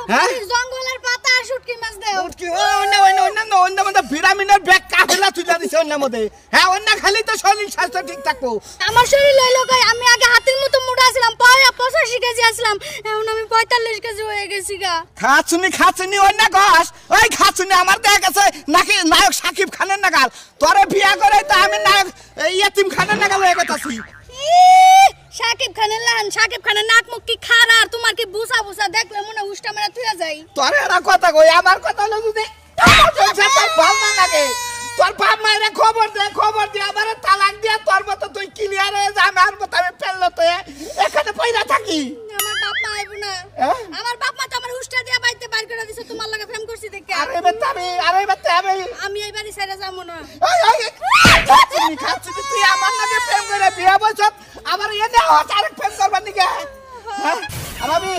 হ্যাঁ জঙ্গলের পাতা আর শুটকি মাছ দেও শুটকি অন্য মধ্যে ভিটামিনের ব্যাগ কাফেলা তুলে দিছে অন্য মধ্যে হ্যাঁ অন্য খালি তো শরীর স্বাস্থ্য ঠিক থাকবো আমার শরীর লইলো কই আমি আগে হাতের মতো মোটা ছিলাম পরে 85 কেজি আসলাম এখন আমি 45 কেজি হয়ে গেছি গা খাচুনি অন্য ঘাস ওই খাচুনি আমার দেখা গেছে নাকি নায়ক সাকিব খানের নাগাল তোরে বিয়া করে তো আমি নায়ক ইয়াতিম খানের নাগাল হয়ে গেছি সাকিব খানের নাক মুখ কি খারাপ তোমার কি বুসা বুসা দেখলে মনে উষ্টা মারা তুইয়া যাই তোর এরা কথা কই আমার কথা হলো যদি তোর ভালো না লাগে তোর বাপ মায়ের খবর দে আমার তালাক দিয়া তোর মতো তুই ক্লিয়ার হয়ে যা আমার মতো আমি ফেললো তো এখানে পয়রা থাকি আমার বাপ মা আইবো না আমার বাপ মা তো আমার উষ্টা দিয়া বাইতে বাইর করে দিছে তোমার লাগে প্রেম করছি দেখে আরে বেটা আমি এই বাড়ি ছেড়ে যাবো না খাচ্ছি তুই আমার লাগে প্রেম করে বিয়া বছর আবার এনে আরেক প্রেম করবার নিকে হ্যাঁ আমি